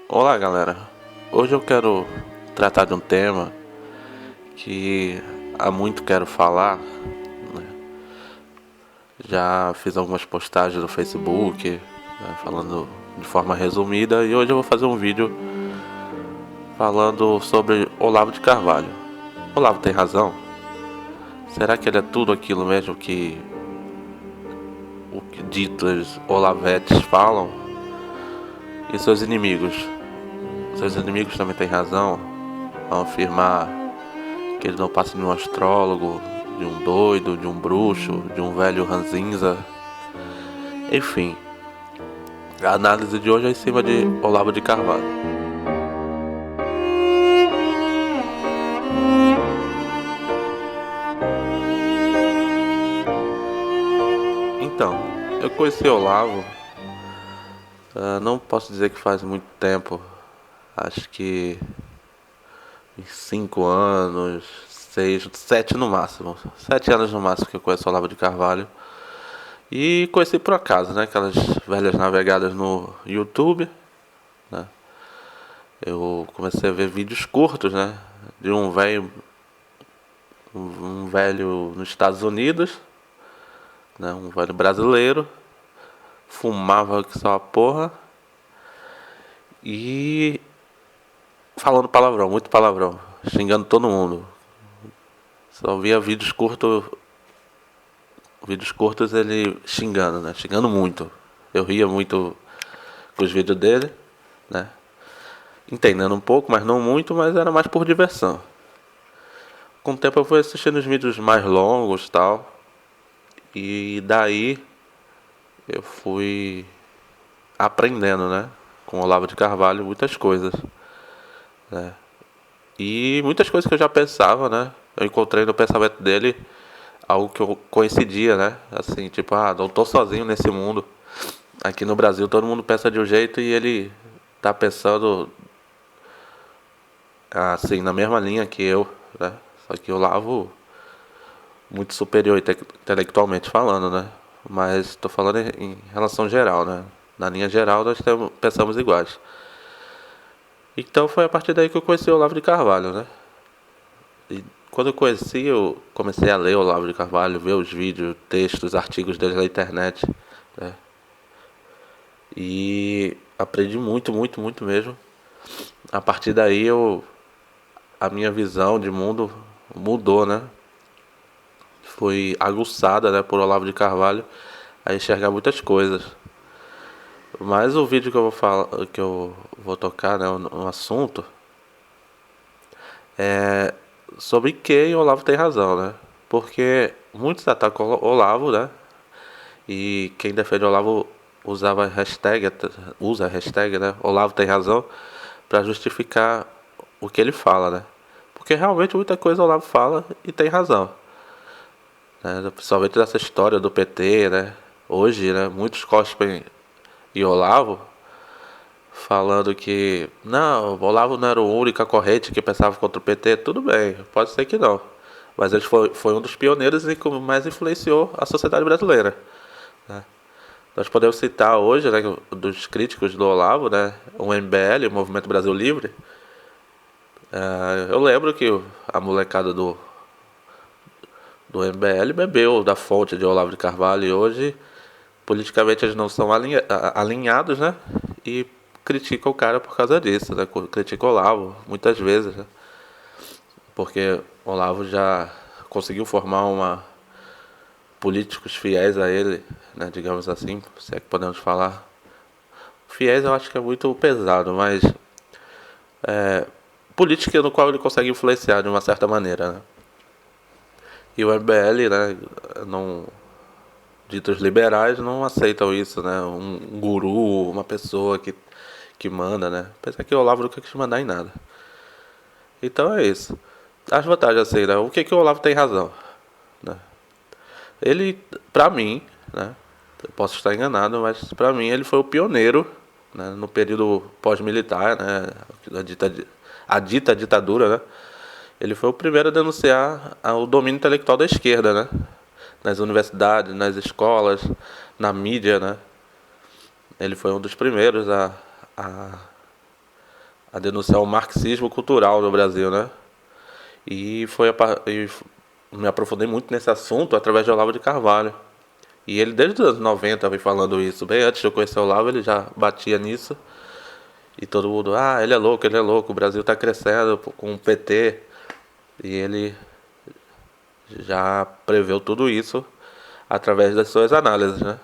Olá, galera. Hoje eu quero tratar de um tema que há muito quero falar, né? Já fiz algumas postagens no Facebook, né, falando de forma resumida, e hoje eu vou fazer um vídeo falando sobre Olavo de Carvalho. Olavo tem razão? Será que ele é tudo aquilo mesmo que o que ditos olavetes falam? E seus inimigos? Seus inimigos também têm razão ao afirmar que ele não passa de um astrólogo, de um doido, de um bruxo, de um velho ranzinza. Enfim, a análise de hoje é em cima de Olavo de Carvalho. Então, eu conheci Olavo, não posso dizer que faz muito tempo, acho que em 5 anos, 6, 7 no máximo, 7 anos no máximo que eu conheço Olavo de Carvalho. E conheci por acaso, né? Aquelas velhas navegadas no YouTube, né? Eu comecei a ver vídeos curtos, né? De um velho nos Estados Unidos, né? Um velho brasileiro, fumava que só a porra e falando palavrão, muito palavrão, xingando todo mundo. Só via vídeos curtos ele xingando, né? Xingando muito. Eu ria muito com os vídeos dele, né? Entendendo um pouco, mas não muito, mas era mais por diversão. Com o tempo eu fui assistindo os vídeos mais longos e tal. E daí eu fui aprendendo, né? Com o Olavo de Carvalho muitas coisas, né? E muitas coisas que eu já pensava, né? Eu encontrei no pensamento dele algo que eu coincidia, né? Assim, tipo, não tô sozinho nesse mundo. Aqui no Brasil todo mundo pensa de um jeito e ele tá pensando assim, na mesma linha que eu, né? Só que eu lavo muito superior intelectualmente falando, né? Mas estou falando em relação geral, né? Na linha geral nós pensamos iguais. Então foi a partir daí que eu conheci o Olavo de Carvalho, né? E quando eu conheci, eu comecei a ler o Olavo de Carvalho, ver os vídeos, textos, artigos dele na internet, né? E aprendi muito, muito, muito mesmo. A partir daí a minha visão de mundo mudou, né? Foi aguçada, né, por Olavo de Carvalho a enxergar muitas coisas. Mas o vídeo que eu vou falar, que eu vou tocar, né, no assunto é sobre quem o Olavo tem razão, né? Porque muitos atacam o Olavo, né? E quem defende o Olavo usava usa a hashtag, né? Olavo tem razão para justificar o que ele fala, né? Porque realmente muita coisa o Olavo fala e tem razão, né? Principalmente nessa história do PT, né? Hoje, né? Muitos cospem e Olavo falando que não, o Olavo não era o único corrente que pensava contra o PT. Tudo bem, pode ser que não, mas ele foi um dos pioneiros e que mais influenciou a sociedade brasileira, né? Nós podemos citar hoje, né, dos críticos do Olavo, né, o MBL, o Movimento Brasil Livre. Eu lembro que a molecada do MBL bebeu da fonte de Olavo de Carvalho e hoje politicamente eles não são alinhados, né? E criticam o cara por causa disso, né? Criticam o Olavo muitas vezes, né? Porque o Olavo já conseguiu formar políticos fiéis a ele, né? Digamos assim, se é que podemos falar. Fiéis eu acho que é muito pesado, mas política no qual ele consegue influenciar de uma certa maneira, né? E o MBL, né? Não, ditos liberais não aceitam isso, né? Um guru, uma pessoa que manda, né? Pensa que o Olavo nunca quis mandar em nada. Então é isso. As vantagens assim, né? O que o Olavo tem razão, né? Ele, pra mim, né? Eu posso estar enganado, mas pra mim ele foi o pioneiro, né? No período pós-militar, né? A dita ditadura, né? Ele foi o primeiro a denunciar o domínio intelectual da esquerda, né? Nas universidades, nas escolas, na mídia, né? Ele foi um dos primeiros a a denunciar o marxismo cultural no Brasil, né? E me aprofundei muito nesse assunto através de Olavo de Carvalho. E ele desde os anos 90 vem falando isso. Bem antes de eu conhecer o Olavo, ele já batia nisso. E todo mundo, ele é louco, o Brasil está crescendo com o PT. E ele já preveu tudo isso através das suas análises, né?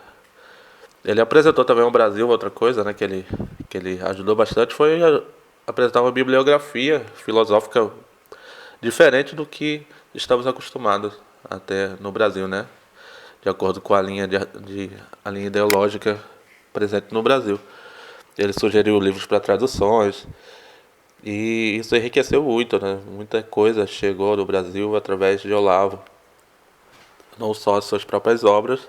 Ele apresentou também ao Brasil outra coisa, né, que ele ajudou bastante, foi apresentar uma bibliografia filosófica diferente do que estamos acostumados até no Brasil, né? De acordo com a a linha ideológica presente no Brasil. Ele sugeriu livros para traduções e isso enriqueceu muito, né? Muita coisa chegou no Brasil através de Olavo, não só as suas próprias obras,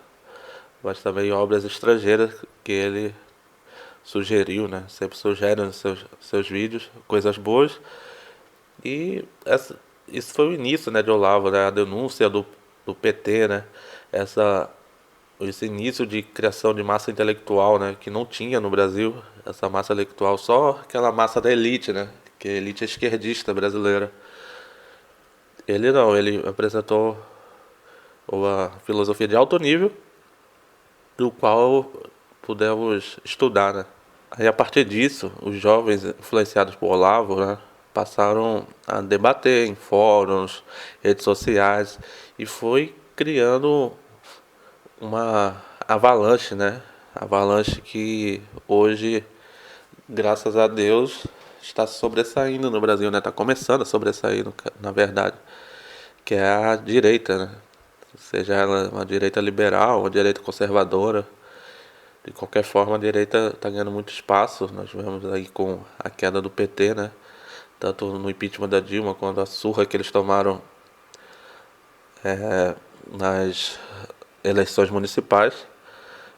mas também obras estrangeiras que ele sugeriu, né? Sempre sugere nos seus vídeos coisas boas. E isso foi o início, né, de Olavo, né? A denúncia do PT, né? Essa, esse início de criação de massa intelectual, né? Que não tinha no Brasil essa massa intelectual, só aquela massa da elite, né? Que é a elite esquerdista brasileira. Ele não, ele apresentou uma filosofia de alto nível, do qual pudemos estudar, né? Aí a partir disso, os jovens influenciados por Olavo, né, passaram a debater em fóruns, redes sociais e foi criando uma avalanche, né? Avalanche que hoje, graças a Deus, está sobressaindo no Brasil, né? Está começando a sobressair, na verdade, que é a direita, né? Seja ela uma direita liberal, uma direita conservadora. De qualquer forma, a direita está ganhando muito espaço. Nós vemos aí com a queda do PT, né? Tanto no impeachment da Dilma quanto a surra que eles tomaram nas eleições municipais.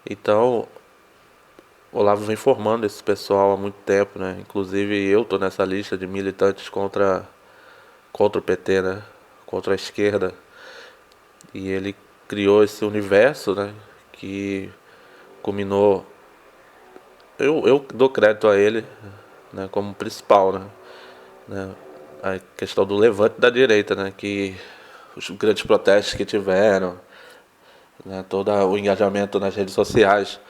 Então, o Olavo vem formando esse pessoal há muito tempo, né? Inclusive eu estou nessa lista de militantes contra o PT, né? Contra a esquerda. E ele criou esse universo, né? Que culminou. Eu dou crédito a ele, né? Como principal, né? A questão do levante da direita, né? Que os grandes protestos que tiveram, né? Todo o engajamento nas redes sociais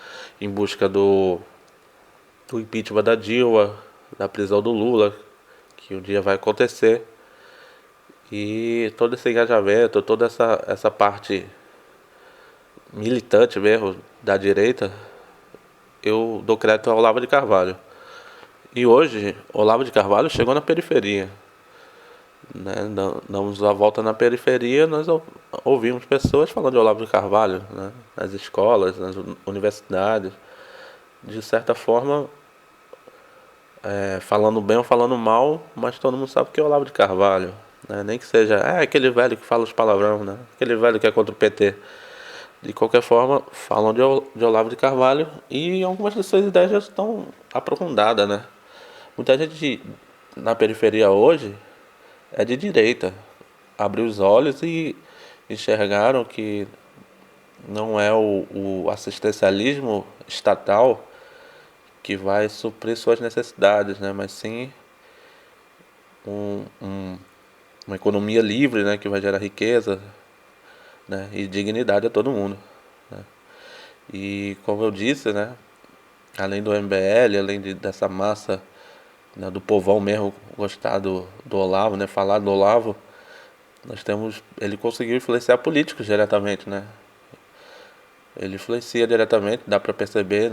em busca do impeachment da Dilma, da prisão do Lula, que um dia vai acontecer. E todo esse engajamento, toda essa parte militante mesmo da direita, eu dou crédito ao Olavo de Carvalho. E hoje, Olavo de Carvalho chegou na periferia, né? Damos a volta na periferia, nós ouvimos pessoas falando de Olavo de Carvalho, né? Nas escolas, nas universidades. De certa forma, falando bem ou falando mal, mas todo mundo sabe que é Olavo de Carvalho, né? Nem que seja aquele velho que fala os palavrão, né? Aquele velho que é contra o PT. De qualquer forma, falam de Olavo de Carvalho e algumas das suas ideias já estão aprofundadas, né? Muita gente na periferia hoje é de direita. Abriu os olhos e enxergaram que não é o assistencialismo estatal que vai suprir suas necessidades, né? Mas sim um, um, uma economia livre, né? Que vai gerar riqueza, né? E dignidade a todo mundo, né? E como eu disse, né? Além do MBL, dessa massa, né, do povão mesmo gostar do Olavo, né? Falar do Olavo, ele conseguiu influenciar políticos diretamente, né? Ele influencia diretamente, dá para perceber,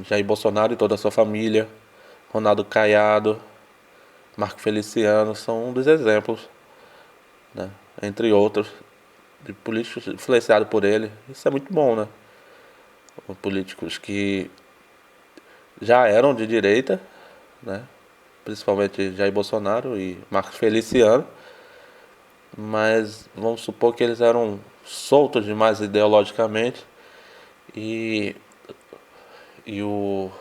Jair Bolsonaro e toda a sua família, Ronaldo Caiado, Marco Feliciano, são um dos exemplos, né? Entre outros, de políticos influenciados por ele. Isso é muito bom, né? Políticos que já eram de direita, né? Principalmente Jair Bolsonaro e Marco Feliciano, mas vamos supor que eles eram soltos demais ideologicamente e, e o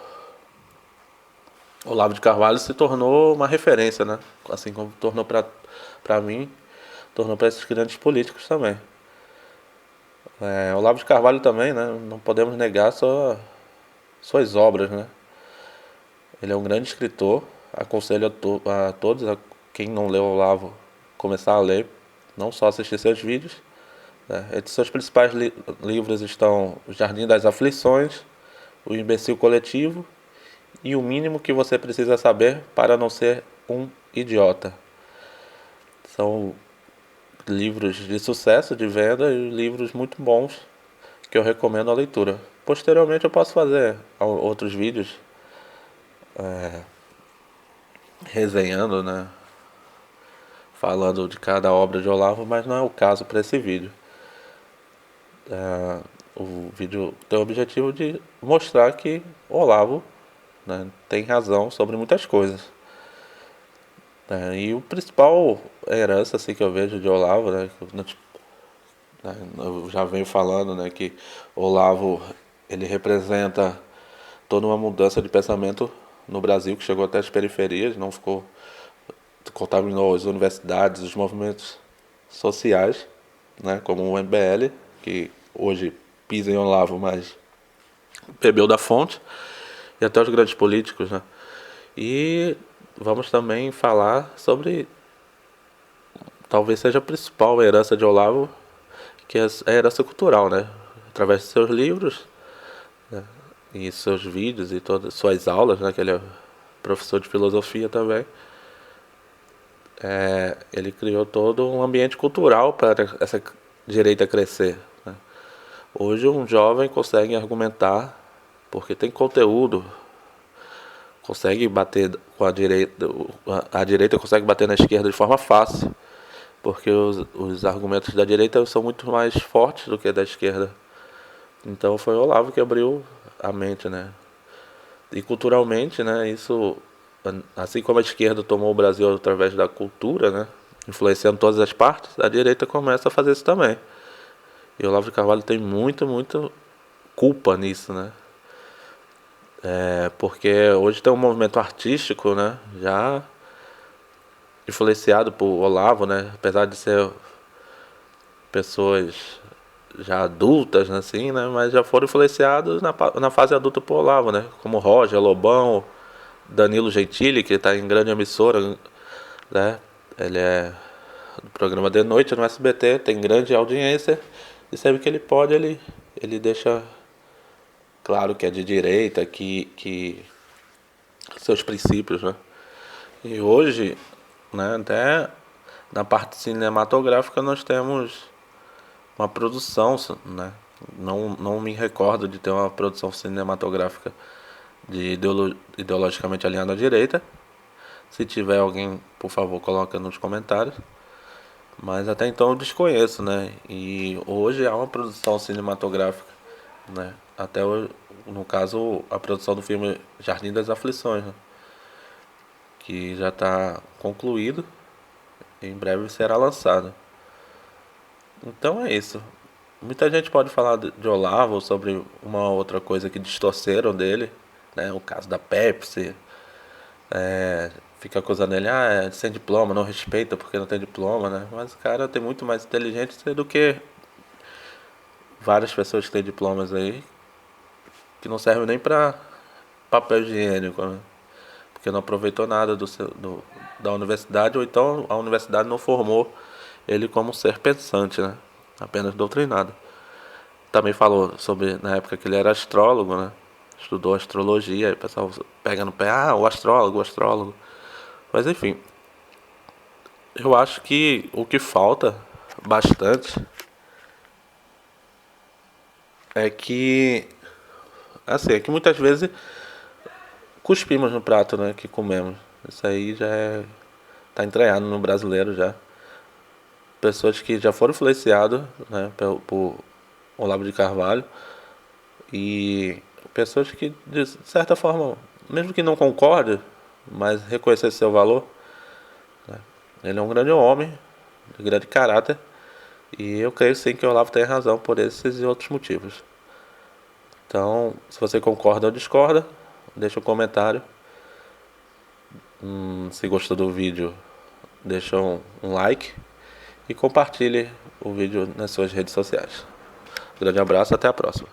Olavo de Carvalho se tornou uma referência, né? Assim como tornou para mim, tornou para esses grandes políticos também. Olavo de Carvalho também, né? Não podemos negar suas obras, né? Ele é um grande escritor, aconselho a todos, quem não leu Olavo, começar a ler, não só assistir seus vídeos, né? Entre seus principais livros estão O Jardim das Aflições, O Imbecil Coletivo e O Mínimo que Você Precisa Saber para Não Ser um Idiota. São livros de sucesso, de venda e livros muito bons que eu recomendo a leitura. Posteriormente eu posso fazer outros vídeos resenhando, né, falando de cada obra de Olavo, mas não é o caso para esse vídeo. O vídeo tem o objetivo de mostrar que Olavo, né, tem razão sobre muitas coisas. E o principal herança assim, que eu vejo de Olavo, né, eu já venho falando, né, que Olavo ele representa toda uma mudança de pensamento no Brasil que chegou até as periferias, não ficou contaminou as universidades, os movimentos sociais, né, como o MBL, que hoje pisa em Olavo, mas bebeu da fonte, e até os grandes políticos, né? E vamos também falar sobre, talvez seja a principal herança de Olavo, que é a herança cultural, né? Através de seus livros, né, e seus vídeos e todas suas aulas, né, que ele é professor de filosofia também. Ele criou todo um ambiente cultural para essa direita crescer, né? Hoje um jovem consegue argumentar porque tem conteúdo, consegue bater com a direita consegue bater na esquerda de forma fácil, porque os argumentos da direita são muito mais fortes do que da esquerda. Então foi o Olavo que abriu a mente, né? E culturalmente, né, isso, assim como a esquerda tomou o Brasil através da cultura, né, influenciando todas as partes, a direita começa a fazer isso também. E o Olavo de Carvalho tem muita culpa nisso, né? Porque hoje tem um movimento artístico, né, já influenciado por Olavo, né, apesar de ser pessoas já adultas, né, assim, né, mas já foram influenciados na fase adulta por Olavo, né, como Roger, Lobão, Danilo Gentili, que está em grande emissora, né, ele é do programa de noite no SBT, tem grande audiência, e sempre que ele pode, ele deixa claro que é de direita, que seus princípios, né. E hoje, né, até na parte cinematográfica nós temos uma produção, né? Não me recordo de ter uma produção cinematográfica ideologicamente alinhada à direita. Se tiver alguém, por favor, coloca nos comentários. Mas até então eu desconheço, né? E hoje há uma produção cinematográfica, né? Até hoje, no caso, a produção do filme Jardim das Aflições, né? Que já está concluído. Em breve será lançado. Então é isso. Muita gente pode falar de Olavo sobre uma outra coisa que distorceram dele, né? O caso da Pepsi. Fica acusando ele, é sem diploma, não respeita porque não tem diploma, né? Mas o cara tem muito mais inteligência do que várias pessoas que têm diplomas aí, que não servem nem pra papel higiênico, né? Porque não aproveitou nada da universidade, ou então a universidade não formou ele como um ser pensante, né? Apenas doutrinado. Também falou sobre, na época que ele era astrólogo, né? Estudou astrologia, aí o pessoal pega no pé, o astrólogo, o astrólogo. Mas enfim, eu acho que o que falta bastante é que, assim, é que muitas vezes cuspimos no prato, né, que comemos. Isso aí já tá entranhado no brasileiro já. Pessoas que já foram influenciadas, né, por Olavo de Carvalho, e pessoas que, de certa forma, mesmo que não concorde, mas reconhecer seu valor, né? Ele é um grande homem, de grande caráter, e eu creio sim que o Olavo tem razão por esses e outros motivos. Então, se você concorda ou discorda, deixa um comentário. Se gostou do vídeo, deixa um like e compartilhe o vídeo nas suas redes sociais. Grande abraço, até a próxima.